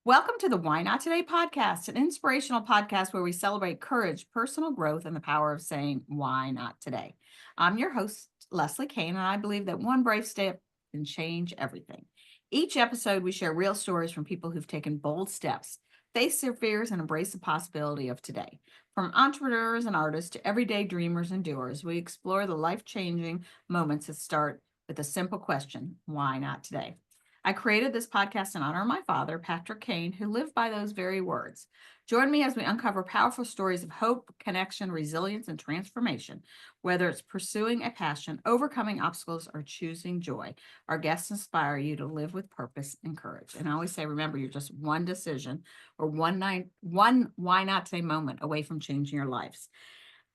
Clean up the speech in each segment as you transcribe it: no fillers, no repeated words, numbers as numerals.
Welcome to the Why Not Today podcast, an inspirational podcast where we celebrate courage, personal growth, and the power of saying, why not today? I'm your host, Leslie Kane, and I believe that one brave step can change everything. Each episode, we share real stories from people who've taken bold steps, faced their fears, and embraced the possibility of today. From entrepreneurs and artists to everyday dreamers and doers, we explore the life-changing moments that start with a simple question, why not today? I created this podcast in honor of my father, Patrick Kane, who lived by those very words. Join me as we uncover powerful stories of hope, connection, resilience, and transformation. Whether it's pursuing a passion, overcoming obstacles, or choosing joy, our guests inspire you to live with purpose and courage. And I always say, remember, you're just one decision or one why not today moment away from changing your lives.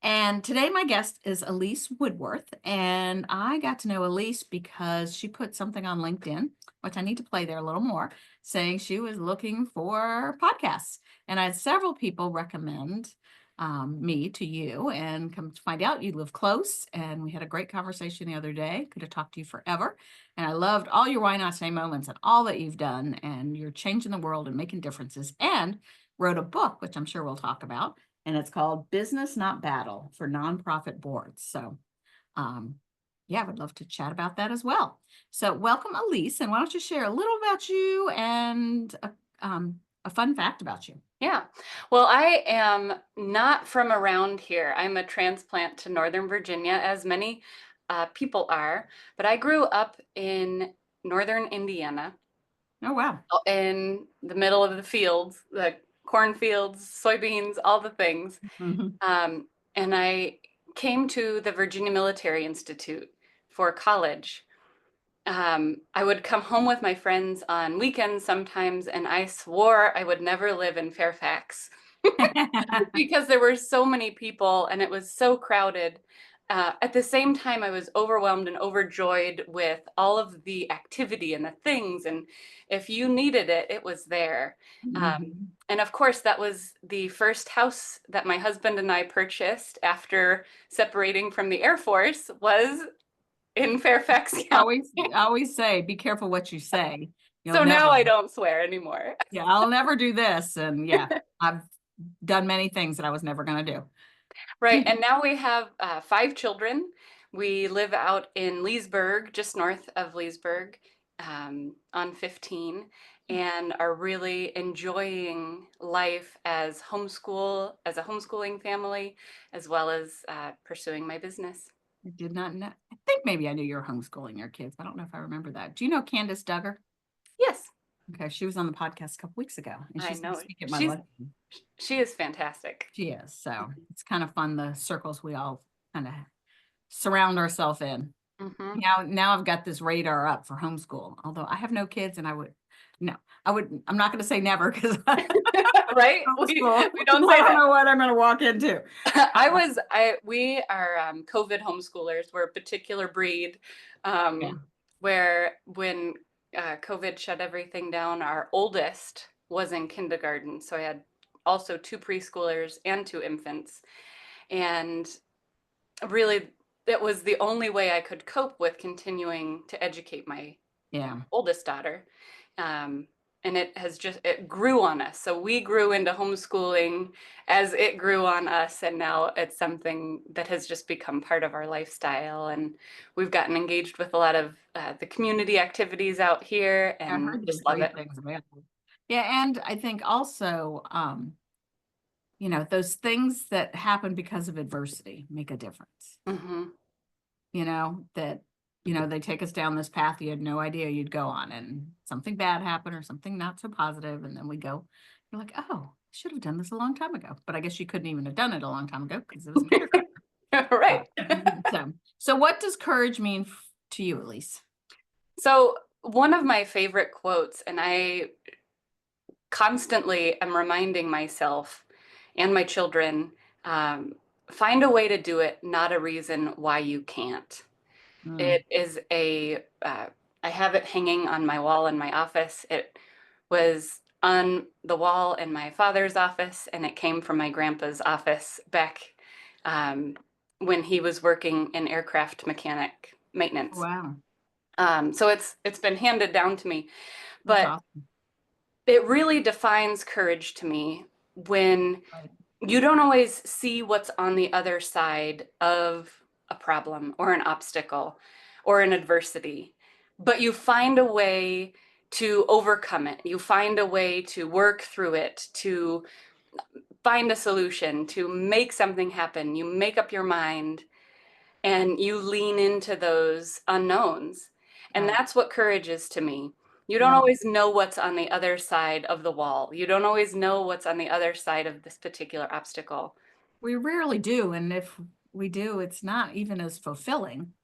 And today, my guest is Elise Woodworth. And I got to know Elise because she put something on LinkedIn, which I need to play there a little more, saying she was looking for podcasts. And I had several people recommend me to you, and come to find out you live close. And we had a great conversation the other day. Could have talked to you forever. And I loved all your Why Not Today moments and all that you've done. And you're changing the world and making differences. And wrote a book, which I'm sure we'll talk about, and it's called Business Not Battle for Nonprofit Boards. So, yeah, I would love to chat about that as well. So welcome, Elise, and why don't you share a little about you and a fun fact about you? Yeah. Well, I am not from around here. I'm a transplant to Northern Virginia, as many people are, but I grew up in Northern Indiana, Oh, wow. in the middle of the fields, the cornfields, soybeans, all the things. Mhm. And I came to the Virginia Military Institute for college. I would come home with my friends on weekends sometimes, and I swore I would never live in Fairfax because there were so many people and it was so crowded. At the same time, I was overwhelmed and overjoyed with all of the activity and the things. And if you needed it, it was there. Mhm. And of course, that was the first house that my husband and I purchased after separating from the Air Force was in Fairfax Always, County. always say, be careful what you say. You'll So now never, I don't swear anymore. yeah, I'll never do this. And yeah, I've done many things that I was never going to Right. do. And now we have 5 children. We live out in Leesburg, just north of Leesburg, on 15, and are really enjoying life as as a homeschooling family, as well as pursuing my business. I did not know. I think maybe I knew you were homeschooling your kids. I don't know if I remember that. Do you know Candace Duggar? Yes, Okay, she was on the podcast a couple weeks ago, and I she's going to know. speak at my lesson. She is fantastic. She is. So it's kind of fun, the circles we all kind of surround ourselves in. Hmm. Now I've got this radar up for homeschool. Although I have no kids, and no, I'm not going to say never because Right? homeschool. We don't I say don't that. know what I'm going to walk into. We are COVID homeschoolers. We're a particular breed, Yeah. where when COVID shut everything down, our oldest was in kindergarten. So I had also 2 preschoolers and 2 infants. And really, it was the only way I could cope with continuing to educate my Yeah. oldest daughter. Um, and it grew on us. So we grew into homeschooling as it grew on us. And now it's something that has just become part of our lifestyle. And we've gotten engaged with a lot of the community activities out here I and heard there's just love great it. things about it. Yeah, and I think also, those things that happen because of adversity make a difference. Hmm. That, they take us down this path you had no idea you'd go on, and something bad happened or something not so positive, and then you're like, oh, I should have done this a long time ago. But I guess you couldn't even have done it a long time ago because it was in kindergarten. Uh, Right. so what does courage mean to you, Elise? So one of my favorite quotes, and I constantly am reminding myself and my children, um, find a way to do it, not a reason why you can't. Mm, It is I have it hanging on my wall in my office. It was on the wall in my father's office, and it came from my grandpa's office back um, when he was working in aircraft mechanic maintenance. wow, So it's been handed down to me. that's But awesome. it really defines courage to me when Right. you don't always see what's on the other side of a problem or an obstacle or an adversity, but you find a way to overcome it. You find a way to work through it, to find a solution, to make something happen. You make up your mind and you lean into those unknowns. And Right. that's what courage is to me. You don't Right. always know what's on the other side of the wall. You don't always know what's on the other side of this particular obstacle. We rarely do. And if we do, it's not even as fulfilling.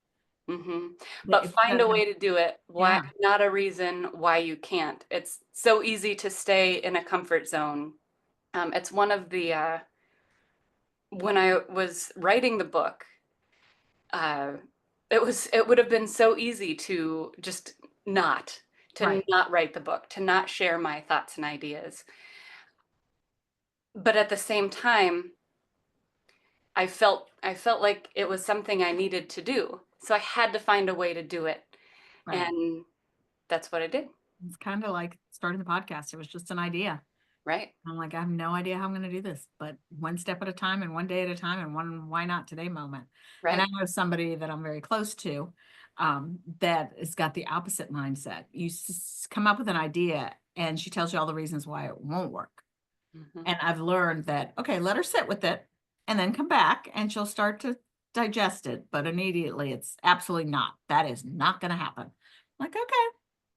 Hmm. But It find a doesn't, way to do it. Why, yeah, not a reason why you can't. It's so easy to stay in a comfort zone. It's one of the, when I was writing the book, uh, it would have been so easy to just not to right, not write the book, to not share my thoughts and ideas. But at the same time, I felt like it was something I needed to do. So I had to find a way to do it. right. And that's what I did. It's kind of like starting the podcast. It was just an idea. Right. I'm like, I have no idea how I'm going to do this, but one step at a time and one day at a time and one why not today moment. And I Right. know somebody that I'm very close to that has got the opposite mindset. You come up with an idea and she tells you all the reasons why it won't work. Hmm. And I've learned that, okay, let her sit with it and then come back and she'll start to digest it. But immediately it's absolutely not. That is not going to happen. Like, okay,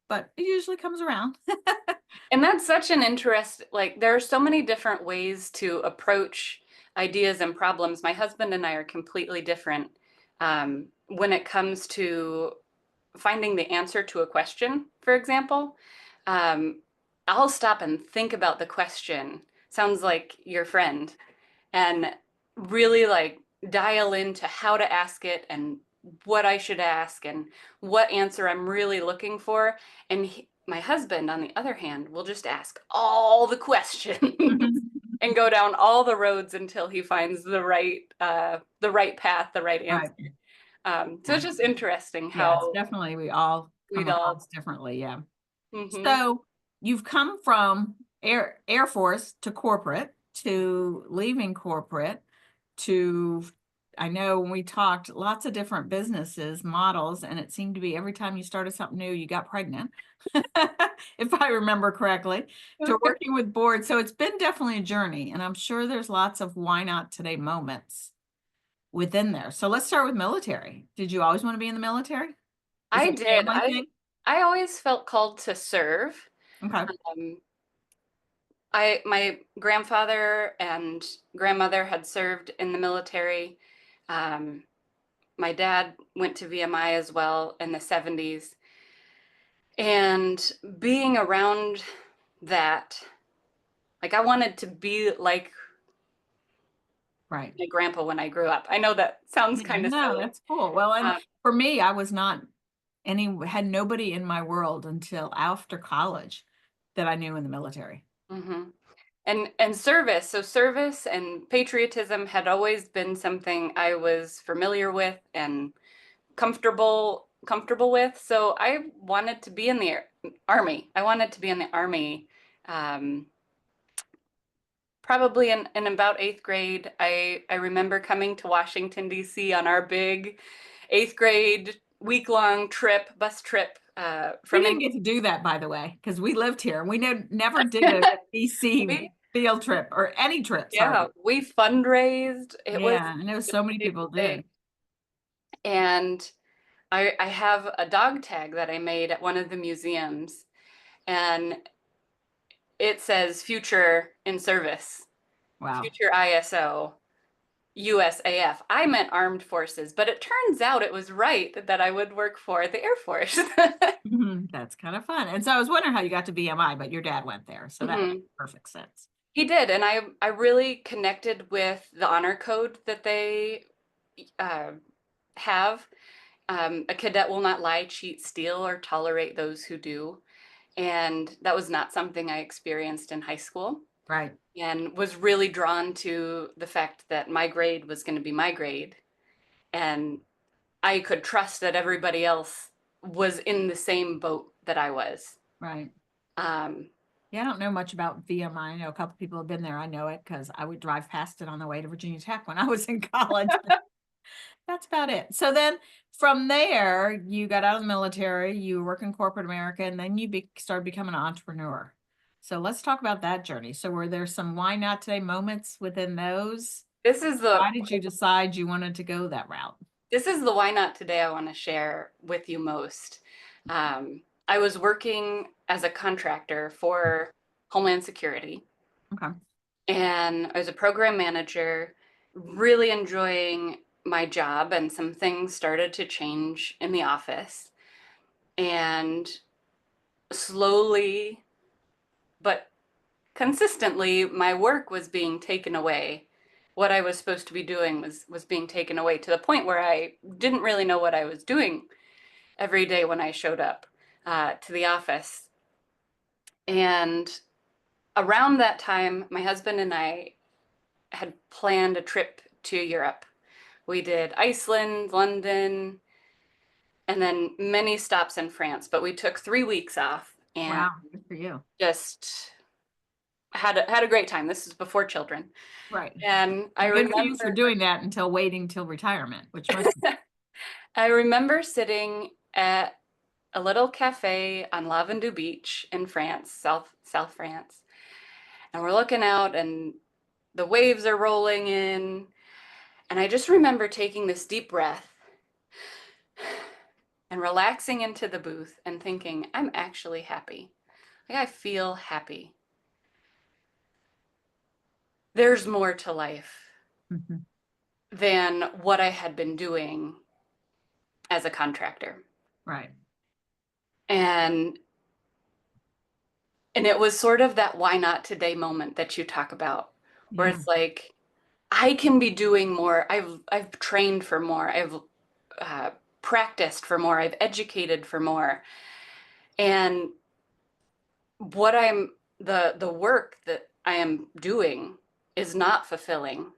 but it usually comes around. And that's such an interest, like there are so many different ways to approach ideas and problems. My husband and I are completely different when it comes to finding the answer to a question, for example. Um, I'll stop and think about the question. Sounds like your friend, and really like dial into how to ask it and what I should ask and what answer I'm really looking for. And my husband, on the other hand, will just ask all the questions and go down all the roads until he finds the right path, the right Right. answer. So Yeah. it's just interesting Yeah, it's how definitely we all come we'd all. across differently. Yeah. Hmm. So you've come from Air Force to corporate to leaving corporate to I know when we talked lots of different businesses, models, and it seemed to be every time you started something new, you got pregnant, if I remember correctly, to working with boards. So it's been definitely a journey, and I'm sure there's lots of why not today moments within there. So let's start with military. Did you always want to be in the military? Is I it a did. family thing? I always felt called to serve. Okay. Um, my grandfather and grandmother had served in the military. Um, my dad went to VMI as well in the 70s. And being around that, like I wanted to be like Right. my grandpa when I grew up. I know that sounds Yeah, kind of no, silly. that's cool. Well, and Um, for me, I was not had nobody in my world until after college that I knew in the military. mhm. And service, so service and patriotism had always been something I was familiar with and comfortable with. So I wanted to be in the army. I wanted to be in the army. Um, Probably in about eighth grade, I remember coming to Washington, D.C. on our big eighth grade week-long bus trip We from didn't in. get to do that, by the way, because we lived here and we never did a DC we, field trip or any trip. yeah, Sorry. we fundraised. It was Yeah, I know a so many big people did. thing. And I have a dog tag that I made at one of the museums, and it says future in service, Wow. future ISO, USAF. I meant armed forces, but it turns out it was right that I would work for the Air Force. That's kind of fun. And so I was wondering how you got to BMI, but your dad went there, so that makes Mhm. perfect sense. He did, and I really connected with the honor code that they uh, have. A cadet will not lie, cheat, steal, or tolerate those who do. And that was not something I experienced in high school, Right. and was really drawn to the fact that my grade was going to be my grade. And I could trust that everybody else was in the same boat that I was. Right. Um, Yeah, I don't know much about VMI. I know a couple people have been there. I know it because I would drive past it on the way to Virginia Tech when I was in college. That's about it. So then from there, you got out of the military, you work in corporate America, and then you started becoming an entrepreneur. So let's talk about that journey. So were there some why not today moments within those? This is the Why did you decide you wanted to go that route? this is the why not today I want to share with you most. I was working as a contractor for Homeland Security, Okay. and I was a program manager, really enjoying my job, and some things started to change in the office. And slowly but consistently, my work was being taken away. What I was supposed to be doing was being taken away, to the point where I didn't really know what I was doing every day when I showed up to the office. And around that time, my husband and I had planned a trip to Europe. We did Iceland, London, and then many stops in France, but we took 3 weeks off and Wow. Good for you. just had a great time. This is before children. Right. And I And good for you for remember doing that until waiting till retirement, which most, I remember sitting at a little cafe on Lavendou Beach in France, South France. And we're looking out and the waves are rolling in. And I just remember taking this deep breath and relaxing into the booth and thinking, I'm actually happy. Like, I feel happy. There's more to life Mhm. than what I had been doing as a contractor. Right. And it was sort of that why not today moment that you talk about, where Yeah. it's like, I can be doing more. I've trained for more. I've uh, practiced for more. I've educated for more. And what the work that I am doing is not fulfilling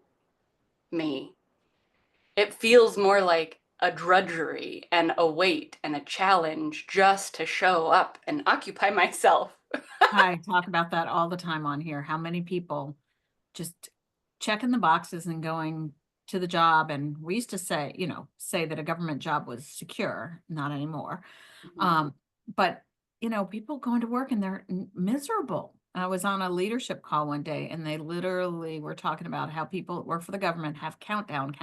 me. It feels more like a drudgery and a weight and a challenge just to show up and occupy myself. I talk about that all the time on here. How many people just checking the boxes and going to the job. And we used to say, say that a government job was secure, not anymore. Mhm. Um, but people going to work and they're miserable. I was on a leadership call one day and they literally were talking about how people that work for the government have countdown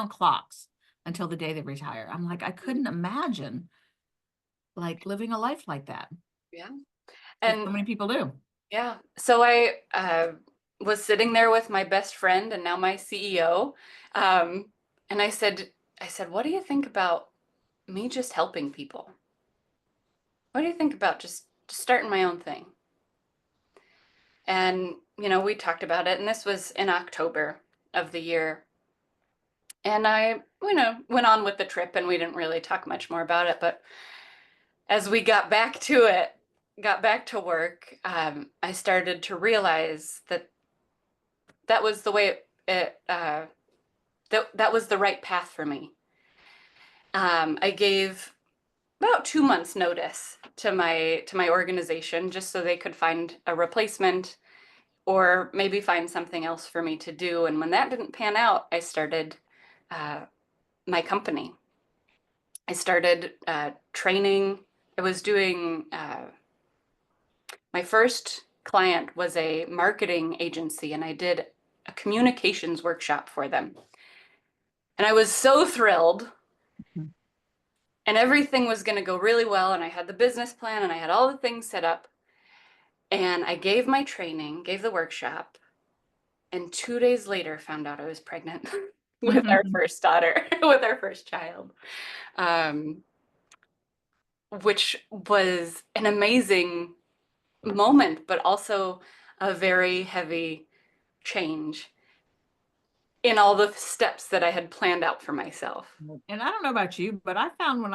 clocks until the day they retire. I'm like, I couldn't imagine like living a life like that. Yeah. But so And many people do. yeah, so I was sitting there with my best friend and now my CEO, um, and I said, what do you think about me just helping people? What do you think about just starting my own thing? And we talked about it, and this was in October of the year. And I, went on with the trip, and we didn't really talk much more about it. But as we got back to it, got back to work, I started to realize that that was the way that was the right path for me. I gave about 2 months notice to my organization just so they could find a replacement or maybe find something else for me to do. And when that didn't pan out, I started uh, my company. I started training. I was doing my first client was a marketing agency, and I did a communications workshop for them. And I was so thrilled, Mhm. and everything was going to go really well. And I had the business plan and I had all the things set up. And I gave my training, gave the workshop, and 2 days later found out I was pregnant with our first daughter, with our first child, um, which was an amazing moment, but also a very heavy change in all the steps that I had planned out for myself. And I don't know about you, but I found when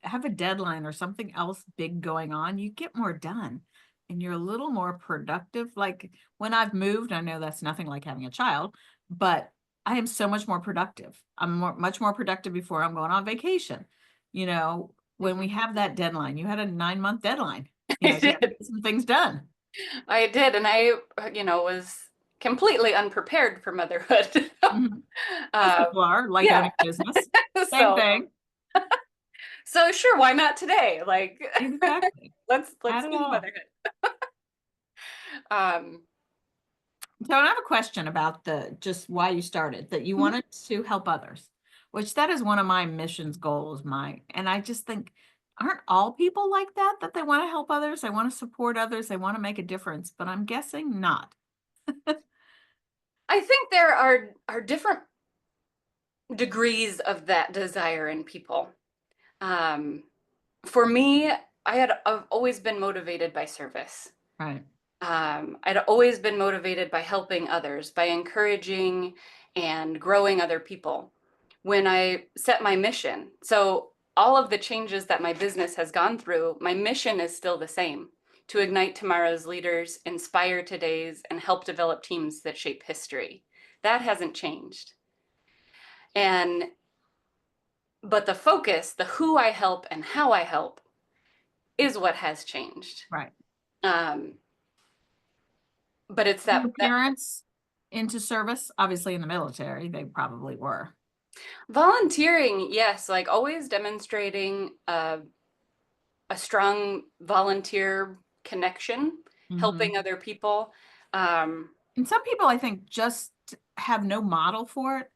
have a deadline or something else big going on, you get more done and you're a little more productive. Like when I've moved, I know that's nothing like having a child, but I am so much more productive. Much more productive before I'm going on vacation. When we Mhm. have that deadline, you had a 9-month deadline, You I know, you have to did. get some things done. I did, and I, was completely unprepared for motherhood. Mhm. Most Um, people are, like yeah. owning a business. Same So, thing. sure, why not today? Like, Exactly. Add let's it do all. motherhood. Um, So I have a question about the just why you started, that you mhm. wanted to help others, which that is one of my missions goals, and I just think, aren't all people like that, that they want to help others, they want to support others, they want to make a difference, but I'm guessing not. I think there are different degrees of that desire in people. Um, for me, I've always been motivated by service. Right. I'd always been motivated by helping others, by encouraging and growing other people. When I set my mission, so all of the changes that my business has gone through, my mission is still the same: to ignite tomorrow's leaders, inspire today's, and help develop teams that shape history. That hasn't changed. And but the focus, the who I help and how I help, is what has changed. Right. Um, but it's Your that parents into service, obviously in the military, they probably were. volunteering, yes, like always demonstrating a strong volunteer connection, Hmm. helping other people. Um, And some people, I think, just have no model for it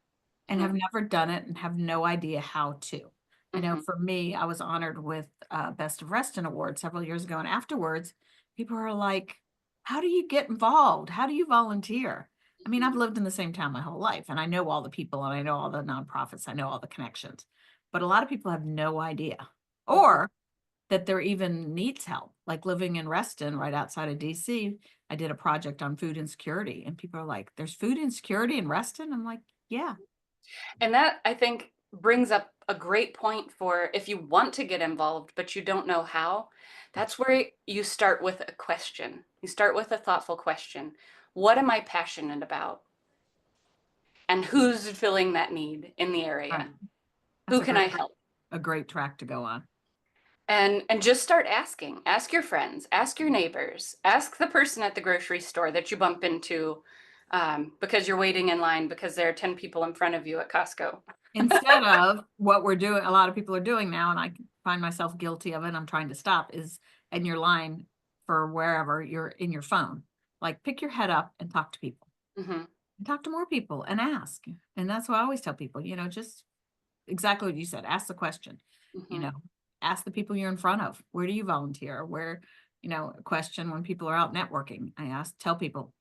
and have mhm, never done it and have no idea how to. I know mhm, for me, I was honored with Best of Reston Award several years ago. And afterwards, people are like, how do you get involved? How do you volunteer? I mean, I've mhm, lived in the same town my whole life and I know all the people and I know all the nonprofits, I know all the connections. But a lot of people have no idea mhm. or that there even needs help. Like living in Reston, right outside of DC, I did a project on food insecurity, and people are like, "There's food insecurity in Reston." I'm like, "Yeah, And that, I think, brings up a great point for if you want to get involved, but you don't know how. That's where you start with a question. You start with a thoughtful question. What am I passionate about? And who's filling that need in the right." area? That's Who can I help? a great track to go on. And just start asking. Ask your friends, ask your neighbors, ask the person at the grocery store that you bump into because you're waiting in line because there are 10 people in front of you at Costco. Instead of what we're doing, a lot of people are doing now, and I find myself guilty of it. I'm trying to stop. Is in your line for wherever you're in your phone, like pick your head up and talk to people, Hmm. and talk to more people, and ask. And that's what I always tell people. Just exactly what you said. Ask the question, you Hmm. know, ask the people you're in front of. Where do you volunteer? A question when people are out networking. Tell people,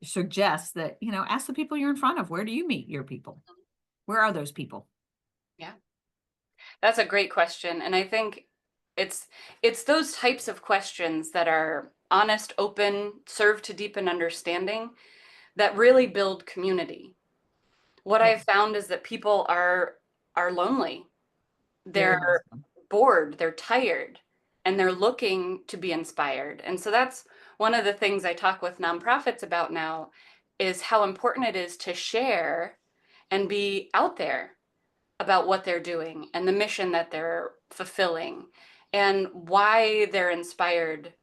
suggest that, ask the people you're in front of. Where do you meet your people? Where are those people? Yeah, that's a great question. And I think it's it's those types of questions that are honest, open, serve to deepen understanding that really build community. What Yeah, I've found is that people are lonely. very They're much so. bored, they're tired, and they're looking to be inspired. And so that's one of the things I talk with nonprofits about now is how important it is to share and be out there about what they're doing and the mission that they're fulfilling and why they're inspired,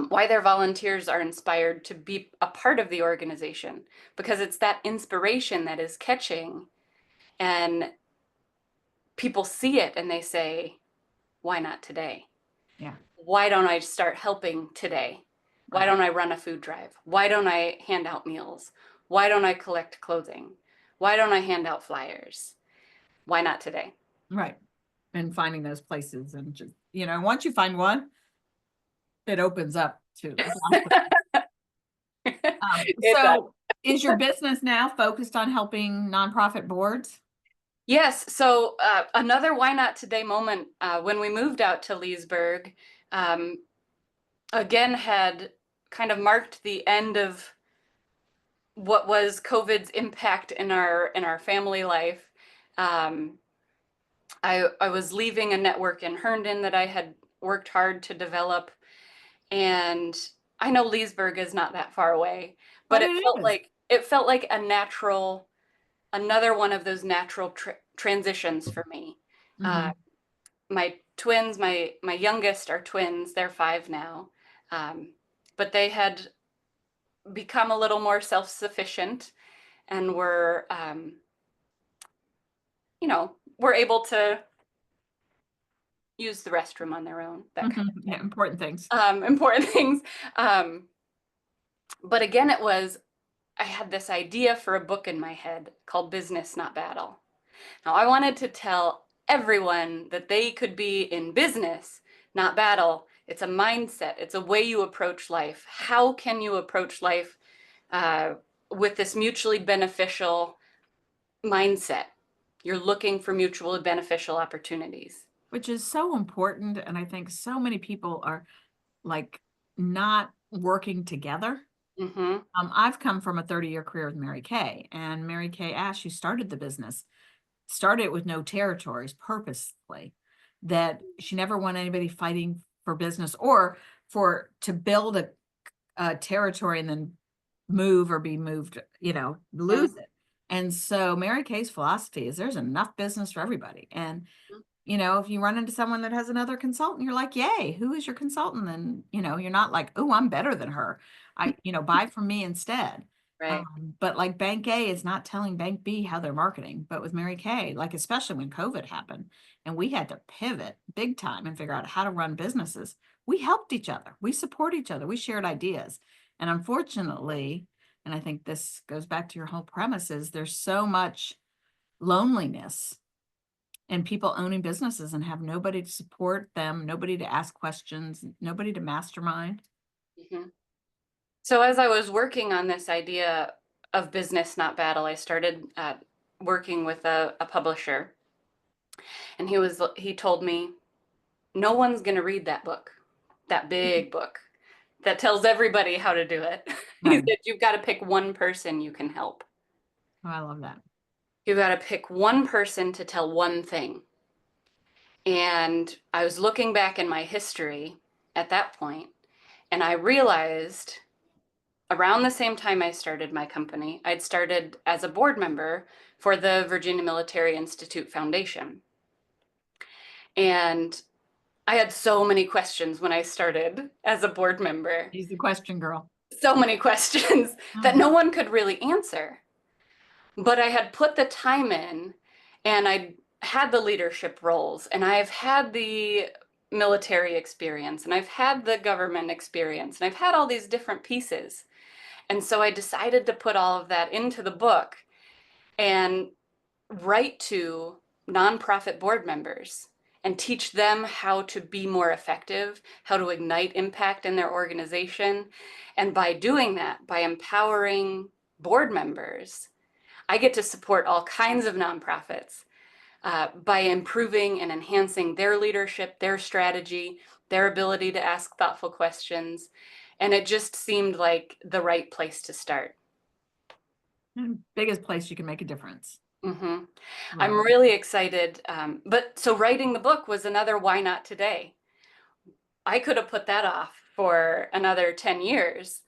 why their volunteers are inspired to be a part of the organization, because it's that inspiration that is catching and people see it and they say, why not today? Yeah, Why don't I start helping today? Why right, don't I run a food drive? Why don't I hand out meals? Why don't I collect clothing? Why don't I hand out flyers? Why not today? right. And finding those places and just, once you find one, it opens up to lots of. It does. So is your business now focused on helping nonprofit boards? Yes. So another why not today moment when we moved out to Leesburg, um, again had kind of marked the end of what was COVID's impact in our family life. Um, I was leaving a network in Herndon that I had worked hard to develop, and I know Leesburg is not that far away, but But it is. it felt like a natural, another one of those natural transitions for me. Uh, Hmm. my twins. My youngest are twins. They're 5 now. But they had become a little more self-sufficient and were able to use the restroom on their own, that kind of Yeah, thing. important things. Important things. But again, I had this idea for a book in my head called Business, Not Battle. Now, I wanted to tell everyone that they could be in business, not battle. It's a mindset. It's a way you approach life. How can you approach life uh, with this mutually beneficial mindset? You're looking for mutually beneficial opportunities. Which is so important. And I think so many people are like not working together. Mm-hmm. I've come from a 30-year career with Mary Kay, and Mary Kay Ash, who started the business, started it with no territories purposely, that she never wanted anybody fighting for business or to build a territory and then move or be moved, lose it. And so Mary Kay's philosophy is there's enough business for everybody. And if you run into someone that has another consultant, you're like, yay, who is your consultant? And, you're not like, oh, I'm better than her. Buy from me instead. Right. But like Bank A is not telling Bank B how they're marketing. But with Mary Kay, like, especially when COVID happened and we had to pivot big time and figure out how to run businesses, we helped each other. We support each other. We shared ideas. And unfortunately, and I think this goes back to your whole premise, is there's so much loneliness and people owning businesses and have nobody to support them, nobody to ask questions, nobody to mastermind. Mm-hmm. So as I was working on this idea of business, not battle, I started working with a publisher, and he told me, no one's going to read that book, that big book that tells everybody how to do it. He Right. said, you've got to pick one person you can help. Oh, I love that. You've got to pick one person to tell one thing. And I was looking back in my history at that point, and I realized around the same time I started my company, I'd started as a board member for the Virginia Military Institute Foundation. And I had so many questions when I started as a board member, She's the question girl. so many questions that no one could really answer. But I had put the time in, and I had the leadership roles, and I've had the military experience, and I've had the government experience, and I've had all these different pieces. And so I decided to put all of that into the book and write to nonprofit board members and teach them how to be more effective, how to ignite impact in their organization. And by doing that, by empowering board members, I get to support all kinds of nonprofits by improving and enhancing their leadership, their strategy, their ability to ask thoughtful questions. And it just seemed like the right place to start. Biggest place you can make a difference. Mm-hmm. Love I'm it. really excited. But so writing the book was another why not today? I could have put that off for another 10 years.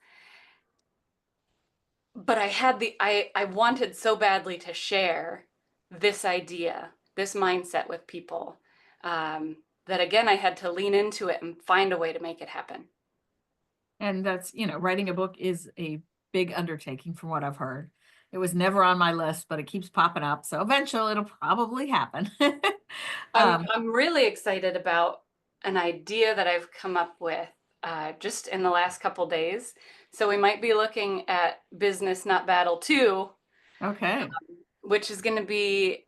But I wanted so badly to share this idea, this mindset with people, that again, I had to lean into it and find a way to make it happen. And that's, writing a book is a big undertaking from what I've heard. It was never on my list, but it keeps popping up. So eventually it'll probably happen. I'm really excited about an idea that I've come up with just in the last couple days. So we might be looking at Business Not Battle 2, Okay. which is going to be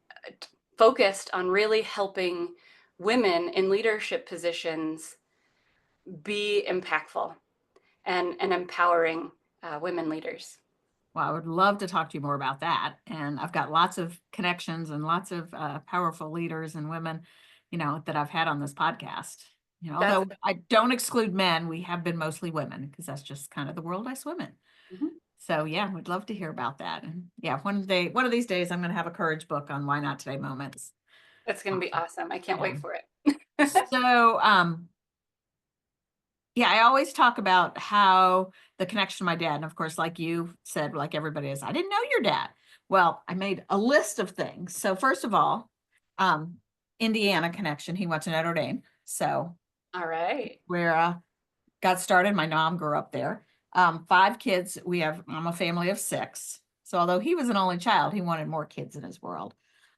focused on really helping women in leadership positions be impactful and empowering women leaders. Well, I would love to talk to you more about that. And I've got lots of connections and lots of powerful leaders and women, that I've had on this podcast. That's Although I don't exclude men, we have been mostly women because that's just kind of the world I swim in. Mhm. So yeah, we'd love to hear about that. And yeah, one of these days, I'm going to have a courage book on why not today moments. That's going to be awesome. I can't Yeah. wait for it. So, yeah, I always talk about how the connection to my dad, and of course, like you said, like everybody is, I didn't know your dad. Well, I made a list of things. So first of all, Indiana connection. He went to Notre Dame. So All right. where got started. My mom grew up there. 5 kids. I'm a family of 6. So although he was an only child, he wanted more kids in his world.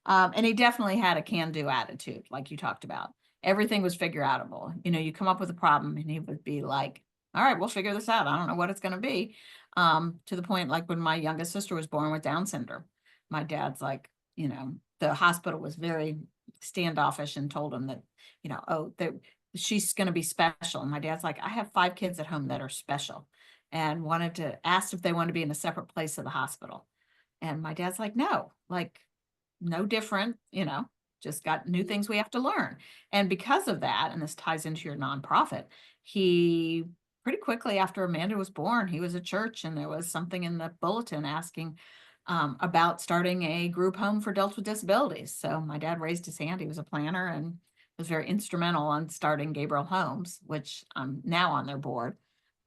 And he definitely had a can-do attitude, like you talked about. Everything was figure outable. You come up with a problem and he would be like, all right, we'll figure this out. I don't know what it's going to be. To the point, like when my youngest sister was born with Down syndrome, my dad's like, the hospital was very standoffish and told him that, oh, she's going to be special. And my dad's like, I have 5 kids at home that are special, and asked if they want to be in a separate place of the hospital. And my dad's like, no, like no different, just got new things we have to learn. And because of that, and this ties into your nonprofit, he pretty quickly after Amanda was born, he was at church and there was something in the bulletin asking about starting a group home for adults with disabilities. So my dad raised his hand. He was a planner and was very instrumental on starting Gabriel Homes, which I'm now on their board.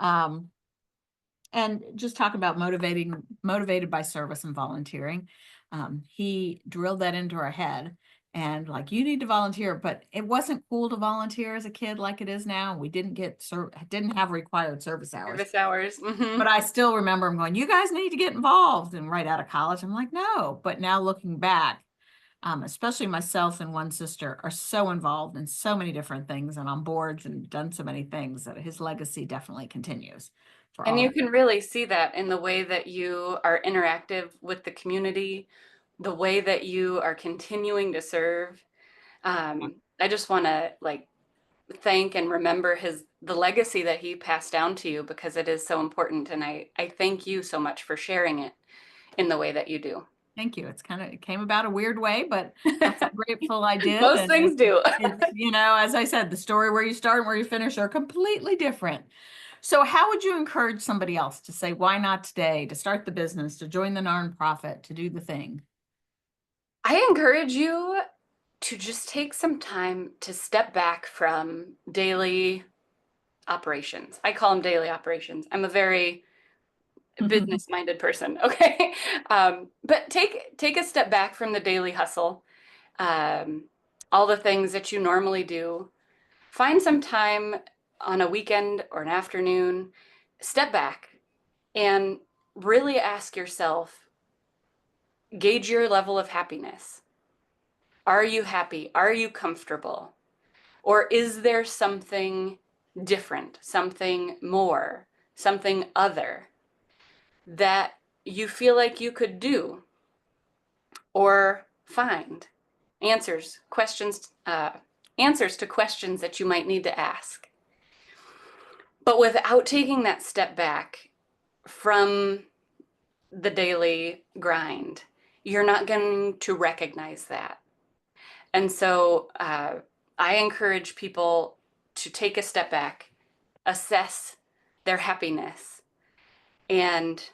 And just talk about motivated by service and volunteering. He drilled that into our head and like, you need to volunteer, but it wasn't cool to volunteer as a kid like it is now. We didn't have required service hours. Service hours. Mm-hmm. But I still remember him going, you guys need to get involved. And right out of college, I'm like, no. But now looking back, especially myself and one sister are so involved in so many different things and on boards and done so many things that his legacy definitely continues for And all you of can really see that in the way that you are interactive with the community, the way that you are continuing to serve. I just want to like thank and remember the legacy that he passed down to you, because it is so important. And I thank you so much for sharing it in the way that you do. Thank you. It came about a weird way, but I'm so grateful I did. Most And things do. it's, as I said, the story where you start and where you finish are completely different. So how would you encourage somebody else to say, why not today, to start the business, to join the nonprofit, to do the thing? I encourage you to just take some time to step back from daily operations. I call them daily operations. I'm a very business-minded person. Okay. But take a step back from the daily hustle, um, all the things that you normally do. Find some time on a weekend or an afternoon, step back and really ask yourself, gauge your level of happiness. Are you happy? Are you comfortable? Or is there something different, something more, something other that you feel like you could do or find? Answers to questions that you might need to ask. But without taking that step back from the daily grind, you're not going to recognize that. And so I encourage people to take a step back, assess their happiness, and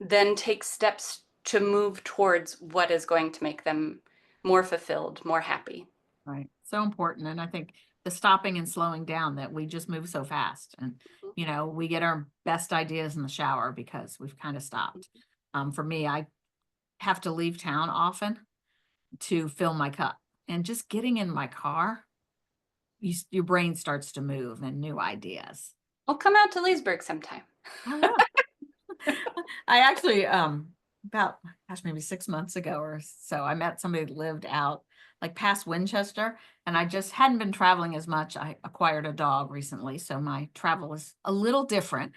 then take steps to move towards what is going to make them more fulfilled, more happy. Right. So important. And I think the stopping and slowing down, that we just move so fast and, we get our best ideas in the shower because we've kind of stopped. For me, I have to leave town often to fill my cup, and just getting in my car, your brain starts to move and new ideas. Well, come out to Leesburg sometime. I will. I actually, about, gosh, maybe 6 months ago or so, I met somebody that lived out like past Winchester, and I just hadn't been traveling as much. I acquired a dog recently, so my travel is a little different.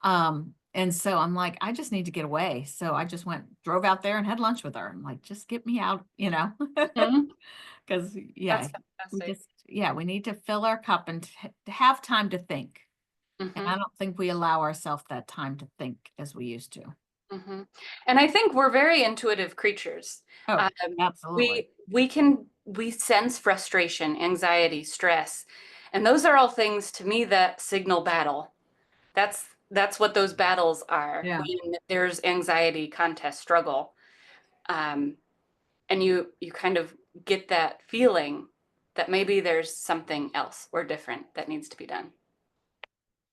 And so I'm like, I just need to get away. So I just drove out there and had lunch with her. I'm like, just get me out, Mhm. because That's fantastic. we need to fill our cup and to have time to think. And Mhm. I don't think we allow ourselves that time to think as we used to. Mm-hmm. And I think we're very intuitive creatures. Oh, Um, absolutely. we sense frustration, anxiety, stress, and those are all things to me that signal battle. That's what those battles are, Yeah. when there's anxiety, contest, struggle, and you kind of get that feeling that maybe there's something else or different that needs to be done.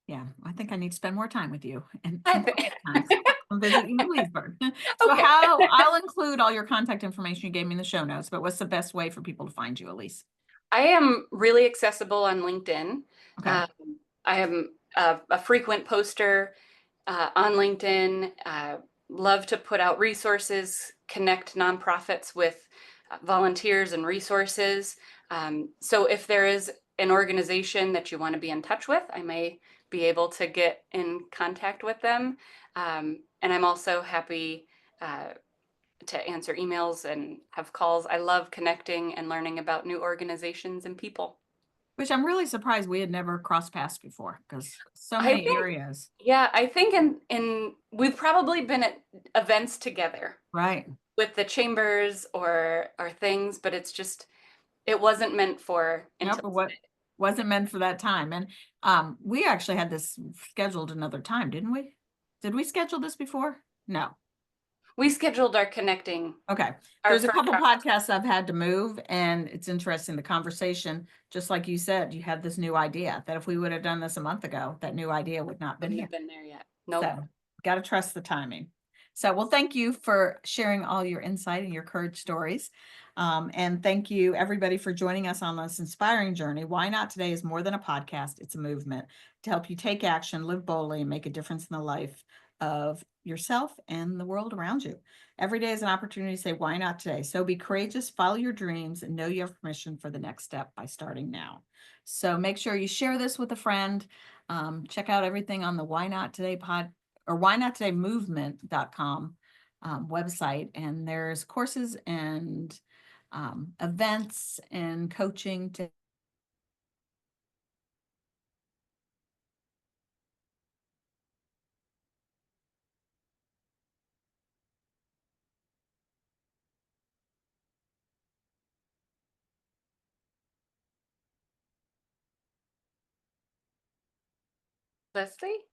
Yeah. I think I need to spend more time with you and I more think get time. Come visit you in Leesburg. So Okay. I'll include all your contact information you gave me in the show notes, but what's the best way for people to find you, Elise? I am really accessible on LinkedIn. Okay. Um, I am a frequent poster on LinkedIn. Love to put out resources, connect nonprofits with volunteers and resources. So if there is an organization that you want to be in touch with, I may be able to get in contact with them. And I'm also happy to answer emails and have calls. I love connecting and learning about new organizations and people. Which I'm really surprised we had never crossed paths before because so I many think, areas. yeah, I think in we've probably been at events together Right. with the chambers or things, but it's just it wasn't meant for Nope, until but what today. wasn't meant for that time. And we actually had this scheduled another time, didn't we? Did we schedule this before? No. We scheduled our connecting Okay. our There's a first couple podcasts I've had to move, and it's interesting the conversation. Just like you said, you had this new idea that if we would have done this a month ago, that new idea would not have been wouldn't here. have been there yet. Nope. So got to trust the timing. So, well, thank you for sharing all your insight and your courage stories. And thank you, everybody, for joining us on this inspiring journey. Why Not Today is more than a podcast, it's a movement to help you take action, live boldly, and make a difference in the life of yourself and the world around you. Every day is an opportunity to say, why not today? So be courageous, follow your dreams, and know you have permission for the next step by starting now. So make sure you share this with a friend. Check out everything on the Why Not Today or why not today movement.com website. And there's courses and events and coaching to Leslie?